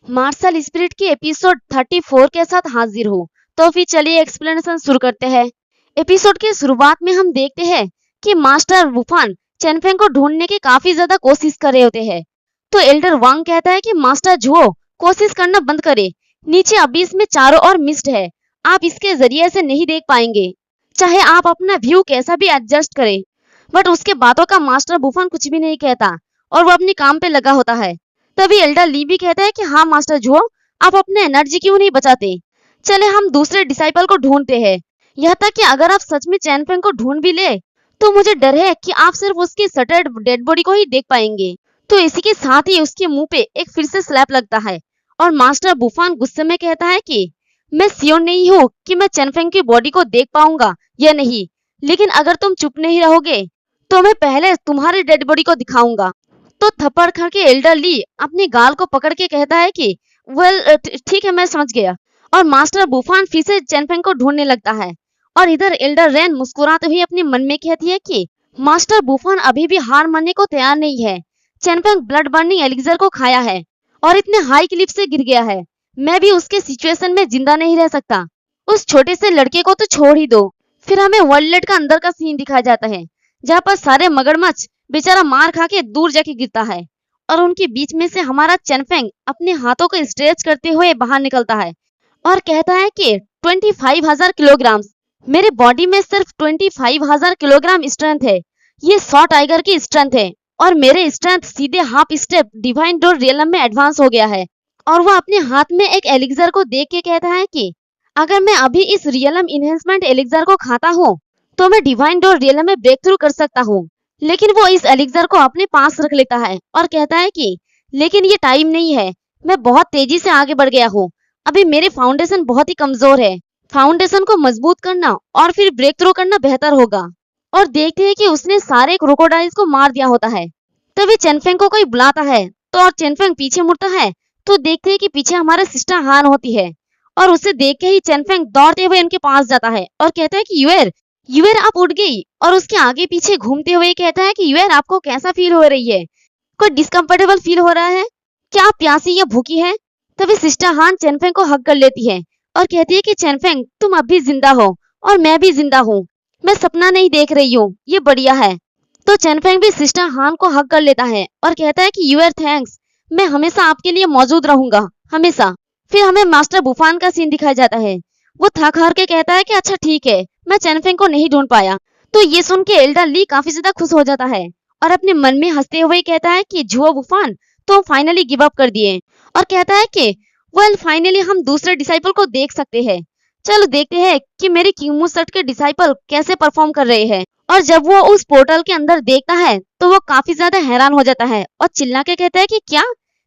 Martial spirit के episode 34 के साथ हाजिर हूँ। तो फिर चलिए एक्सप्लेनेशन शुरू करते हैं। एपिसोड के शुरुआत में हम देखते हैं कि मास्टर वुफान चेनफेंग को ढूंढने की काफी ज्यादा कोशिश कर रहे होते हैं। तो एल्डर वांग कहता है कि मास्टर जुओ कोशिश करना बंद करे, नीचे अभी में चारों ओर मिस्ट है, आप इसके जरिए से नहीं देख पाएंगे, चाहे आप अपना व्यू कैसा भी एडजस्ट करें। बट उसके बातों का मास्टर वुफान कुछ भी नहीं कहता और वो अपने काम पे लगा होता है। तभी एल्डर ली भी कहता है कि हाँ मास्टर जुओ, आप अपने एनर्जी क्यों नहीं बचाते, चले हम दूसरे डिसाइपल को ढूंढते हैं। यह तक कि अगर आप सच में चैनफेंग को ढूंढ भी ले तो मुझे डर है कि आप सिर्फ उसकी सटर्ड डेड बॉडी को ही देख पाएंगे। तो इसी के साथ ही उसके मुंह पे एक फिर से स्लैप लगता है और मास्टर वुफान गुस्से में कहता है कि मैं श्योर नहीं हूँ कि मैं चैनफेंग की बॉडी को देख पाऊंगा या नहीं, लेकिन अगर तुम चुप नहीं रहोगे तो मैं पहले तुम्हारी डेड बॉडी को दिखाऊंगा। तो थप्पड़ खा के एल्डर ली अपनी गाल को पकड़ के कहता है कि वेल ठीक है, मैं समझ गया। और मास्टर वुफान फिर से चैनफेंग को ढूंढने लगता है और इधर एल्डर रेन मुस्कुराते हुए अपने मन में कहती है कि मास्टर वुफान अभी भी हार मानने को तैयार नहीं है। चैनफेंग ब्लड बर्निंग एलिक्सर को खाया है और इतने हाई क्लिफ से गिर गया है, मैं भी उसके सिचुएशन में जिंदा नहीं रह सकता। उस छोटे से लड़के को तो छोड़ ही दो। फिर हमें वर्ल्ड का अंदर का सीन दिखाया जाता है जहाँ पर सारे मगरमच्छ बेचारा मार खा के दूर जाके गिरता है और उनके बीच में से हमारा चैनफेंग अपने हाथों को स्ट्रेच करते हुए बाहर निकलता है और कहता है कि 25,000 किलोग्राम, मेरे बॉडी में सिर्फ 25,000 किलोग्राम स्ट्रेंथ है, ये 100 टाइगर की स्ट्रेंथ है और मेरे स्ट्रेंथ सीधे half step divine door realm में एडवांस हो गया है। और वो अपने हाथ में एक एलिक्सर को देख के कहता है कि अगर मैं अभी इस रियलम इनहेंसमेंट एलिक्सर को खाता हूँ तो मैं डिवाइन डोर रियलम में ब्रेक थ्रू कर सकता हूँ। लेकिन वो इस एलिक्सर को अपने पास रख लेता है और कहता है कि लेकिन ये टाइम नहीं है, मैं बहुत तेजी से आगे बढ़ गया हूँ, अभी मेरे फाउंडेशन बहुत ही कमजोर है, फाउंडेशन को मजबूत करना और फिर ब्रेक थ्रू करना बेहतर होगा। और देखते हैं कि उसने सारे क्रोकोडाइल्स को मार दिया होता है। तभी चैनफेंग को कोई बुलाता है तो और चैनफेंग पीछे मुड़ता है तो देखते हैं कि पीछे हमारे सिस्टर हान होती है और उसे देख के ही चैनफेंग दौड़ते हुए उनके पास जाता है और कहता है कि यूएर आप उठ गई। और उसके आगे पीछे घूमते हुए कहता है कि यूएर आपको कैसा फील हो रही है, कोई डिस्कम्फर्टेबल फील हो रहा है, क्या आप प्यासी या भूखी है। तभी सिस्टर हान चैनफेंग को हक कर लेती है और कहती है कि चैनफेंग तुम अब भी जिंदा हो और मैं भी जिंदा हूँ, मैं सपना नहीं देख रही हूँ, ये बढ़िया है। तो चैनफेंग भी सिस्टर हान को हक कर लेता है और कहता है कि यूएर थैंक्स, मैं हमेशा आपके लिए मौजूद रहूंगा, हमेशा। फिर हमें मास्टर वुफान का सीन दिखाया जाता है। वो थक हार के कहता है कि अच्छा ठीक है, मैं चैनफेंग को नहीं ढूंढ पाया। तो ये सुन के एल्डर ली काफी ज्यादा खुश हो जाता है और अपने मन में हंसते हुए कहता है कि जुओ वुफान तो फाइनली गिव अप कर दिए और कहता है कि वेल फाइनली हम दूसरे डिसाइपल को देख सकते हैं, चलो देखते हैं कि मेरे किंगमू सेट के डिसाइपल कैसे परफॉर्म कर रहे हैं। और जब वो उस पोर्टल के अंदर देखता है तो वो काफी ज्यादा हैरान हो जाता है और चिल्ला के कहता है कि क्या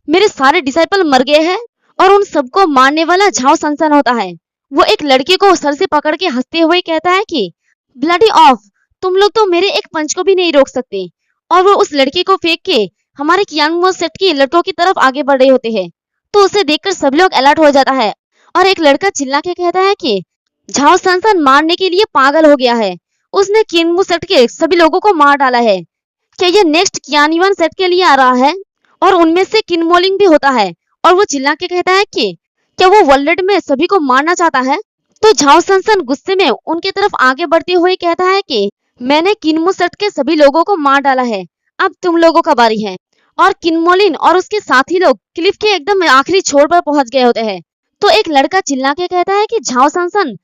मेरे सारे डिसाइपल मर गए हैं। और उन सबको मारने वाला झाओ सनसन होता है। वो एक लड़की को सर से पकड़ के हंसते हुए कहता है कि ब्लडी ऑफ, तुम लोग तो मेरे एक पंच को भी नहीं रोक सकते। और वो उस लड़की को फेंक के हमारे कियांगमो सेट की लड़कों की तरफ आगे बढ़ रहे होते हैं। तो उसे देखकर सब लोग अलर्ट हो जाता है और एक लड़का चिल्ला के कहता है कि झाओ सनसन मारने के लिए पागल हो गया है, उसने कियांगमो सेट के सभी लोगों को मार डाला है, क्या ये नेक्स्ट कियानिवन सेट के लिए आ रहा है और उनमें से किनमोलिंग भी होता है। और वो चिल्ला के कहता है कि क्या वो वर्ल्ड में सभी को मारना चाहता है। तो झाओ सनसन गुस्से में उनकी तरफ आगे बढ़ते हुए कहता है कि मैंने किनमो सेट के सभी लोगों को मार डाला है, अब तुम लोगों का बारी है। और किनमोलिन और उसके साथी लोग क्लिफ के एकदम आखिरी छोर पर पहुंच गए होते हैं। तो एक लड़का चिल्ला के कहता है कि झाओ सनसन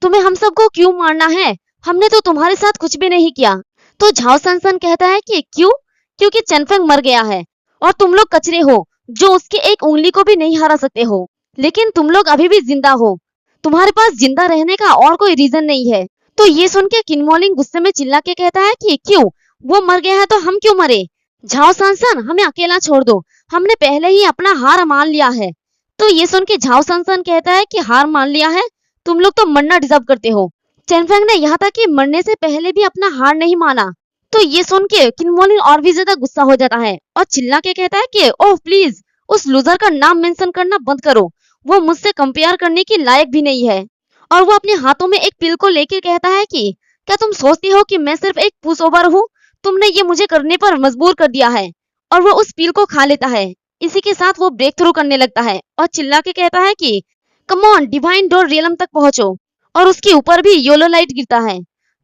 तुम्हें हम सबको क्यों मारना है, हमने तो तुम्हारे साथ कुछ भी नहीं किया। तो झाओ सनसन कहता है कि क्यों, क्योंकि चैनफेंग मर गया है और तुम लोग कचरे हो जो उसके एक उंगली को भी नहीं हरा सकते हो, लेकिन तुम लोग अभी भी जिंदा हो, तुम्हारे पास जिंदा रहने का और कोई रीजन नहीं है। तो ये सुन के किनमोलिंग गुस्से में चिल्ला के कहता है कि क्यों, वो मर गया है तो हम क्यों मरे, झाओ सनसन हमें अकेला छोड़ दो, हमने पहले ही अपना हार मान लिया है। तो ये सुन के झाओ सनसन कहता है कि हार मान लिया है, तुम लोग तो मरना डिजर्व करते हो। चैनफेंग ने यहाँ तक कि मरने से पहले भी अपना हार नहीं माना। तो ये सुन के किनमोलिन और भी ज्यादा गुस्सा हो जाता है और चिल्ला के कहता है कि ओह प्लीज उस लूजर का नाम मेंशन करना बंद करो, वो मुझसे कंपेयर करने के लायक भी नहीं है। और वो अपने हाथों में एक पिल को लेकर कहता है कि क्या तुम सोचती हो कि मैं सिर्फ एक पुश ओवर हूँ, तुमने ये मुझे करने पर मजबूर कर दिया है। और वो उस पिल को खा लेता है इसी के साथ वो ब्रेक थ्रू करने लगता है और चिल्ला के कहता है कि come on divine door realm तक पहुंचो, और उसके ऊपर भी योलो लाइट गिरता है।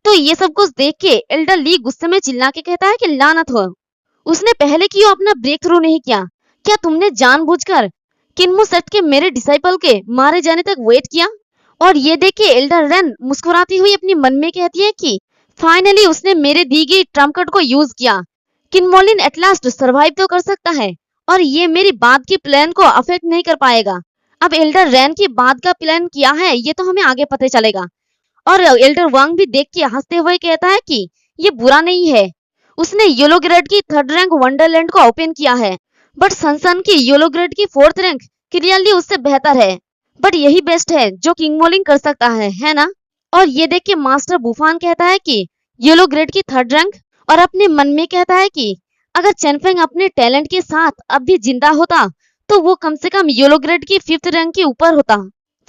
तो ये सब कुछ देख के एल्डर ली गुस्से में चिल्ला के कहता है कि लानत हो, उसने पहले क्यों अपना ब्रेक थ्रू नहीं किया? क्या तुमने जानबूझकर किन्मू सेक्ट के मेरे डिसाइपल के मारे जाने तक वेट किया? और ये देख के एल्डर रेन मुस्कुराती हुई अपने मन में कहती है कि फाइनली उसने मेरे दी गई ट्रम्प कार्ड को यूज किया। किनमोलिन एट लास्ट सर्वाइव तो कर सकता है और ये मेरी बाद की प्लान को अफेक्ट नहीं कर पाएगा। अब एल्डर रैन की बाद का प्लान क्या है ये तो हमें आगे पता चलेगा। और एल्डर वांग भी देख के हंसते हुए कहता है कि ये बुरा नहीं है, उसने येलो ग्रेड की 3rd रैंक वंडरलैंड को ओपन किया है, बट सनसन की येलो ग्रेड की 4th रैंक क्लियरली उससे बेहतर है। बट यही बेस्ट है जो किंगमोलिन कर सकता है ना? और ये देख के मास्टर बुफान कहता है कि येलो ग्रेड की 3rd रैंक, और अपने मन में कहता है कि अगर चेनफेंग अपने टैलेंट के साथ अब भी जिंदा होता तो वो कम से कम येलो ग्रेड की 5th रैंक के ऊपर होता।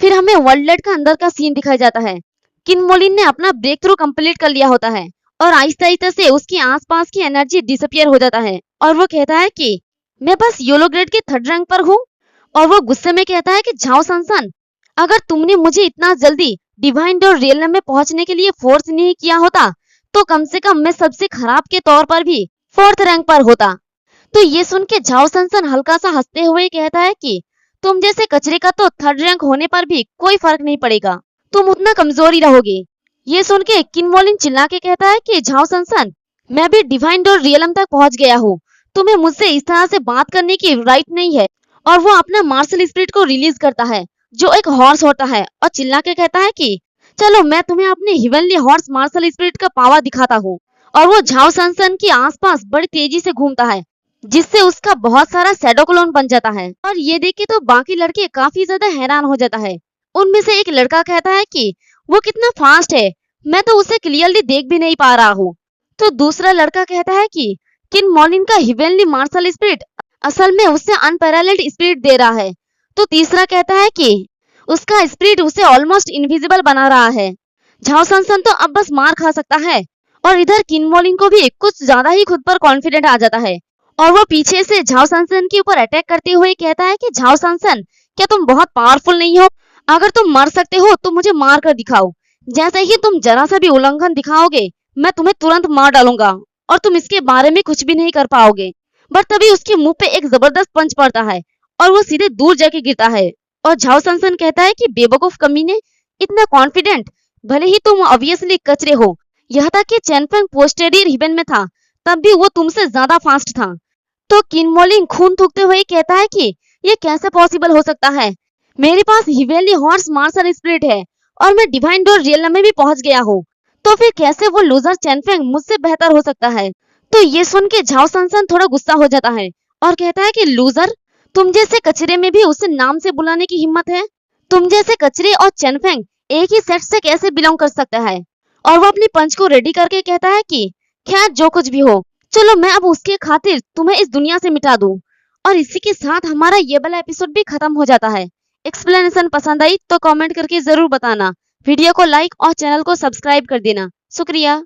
फिर हमें वर्ल्ड लाइट का अंदर का सीन दिखाया जाता है। किनमोलिन ने अपना ब्रेक थ्रू कंप्लीट कर लिया होता है और आहिस्ता आहिस्ता से उसके आसपास की एनर्जी डिसअपियर हो जाता है और वो कहता है कि मैं बस येलो ग्रेड की 3rd रैंक पर हूँ। और वो गुस्से में कहता है कि झाओ सनसन, अगर तुमने मुझे इतना जल्दी डिवाइन डोर रियलम में पहुंचने के लिए फोर्स नहीं किया होता तो कम से कम मैं सबसे खराब के तौर पर भी 4th रैंक पर होता। तो ये सुन के झाओ सनसन हल्का सा हंसते हुए कहता है कि तुम जैसे कचरे का तो 3rd रैंक होने पर भी कोई फर्क नहीं पड़ेगा, तुम उतना कमजोर ही रहोगे। ये सुन के किनमोलिन चिल्ला के कहता है कि झाओ सनसन, मैं भी डिवाइन डोर रियलम तक पहुंच गया हूँ, तुम्हें मुझसे इस तरह से बात करने की राइट नहीं है। और वो अपना मार्शल स्पिरिट को रिलीज करता है जो एक हॉर्स होता है और चिल्ला के कहता है कि चलो मैं तुम्हें अपने हिवनली हॉर्स मार्शल स्पिरिट का पावर दिखाता हूँ। और वो झाओ सनसन के आसपास बड़ी तेजी से घूमता है जिससे उसका बहुत सारा शैडो क्लोन बन जाता है। और ये देख के तो बाकी लड़के काफी ज्यादा हैरान हो जाता है। उनमें से एक लड़का कहता है कि वो कितना फास्ट है, मैं तो उसे क्लियरली देख भी नहीं पा रहा हूँ। तो दूसरा लड़का कहता है कि किनमोलिन का हिवनली मार्शल स्पिरिट असल में उससे अनपैरेलल्ड स्पिरिट दे रहा है। तो तीसरा कहता है कि उसका स्पिरिट उसे ऑलमोस्ट इनविजिबल बना रहा है। झाओ सनसन तो अब बस मार खा सकता है। और इधर किनमोलिन को भी कुछ ज्यादा ही खुद पर कॉन्फिडेंट आ जाता है और वो पीछे से झाओ सनसन के ऊपर अटैक करते हुए कहता है कि झाओ सनसन, क्या तुम बहुत पावरफुल नहीं हो? अगर तुम मर सकते हो तो मुझे मार कर दिखाओ, जैसे ही तुम जरा सा भी उल्लंघन दिखाओगे मैं तुम्हें तुरंत मार डालूंगा और तुम इसके बारे में कुछ भी नहीं कर पाओगे। बट तभी उसके मुंह पे एक जबरदस्त पंच पड़ता है और वो सीधे दूर जाके गिरता है। और झाओ सनसन कहता है कि बेवकूफ कमीने, इतना कॉन्फिडेंट, भले ही तुम ऑब्वियसली कचरे हो। यह तक कि चेनफेंग पोस्टेरियर हिबन में था तब भी वो तुमसे ज्यादा फास्ट था। तो किनमोलिन खून थूकते हुए कहता है कि ये कैसे पॉसिबल हो सकता है, मेरे पास हिवेली हॉर्स मार्शल स्पिरिट है और मैं डिवाइन डोर रियलम में भी पहुंच गया हूँ, तो फिर कैसे वो लूजर चेनफेंग मुझसे बेहतर हो सकता है? तो ये सुन के झाओ सनसन थोड़ा गुस्सा हो जाता है और कहता है कि लूजर, तुम जैसे कचरे में भी उसे नाम से बुलाने की हिम्मत है? तुम जैसे कचरे और चेनफेंग एक ही सेट से कैसे बिलोंग कर सकता है? और वो अपनी पंच को रेडी करके कहता है कि खैर जो कुछ भी हो, चलो मैं अब उसके खातिर तुम्हें इस दुनिया से मिटा दूं। और इसी के साथ हमारा ये वाला एपिसोड भी खत्म हो जाता है। एक्सप्लेनेशन पसंद आई तो कमेंट करके जरूर बताना, वीडियो को लाइक और चैनल को सब्सक्राइब कर देना। शुक्रिया।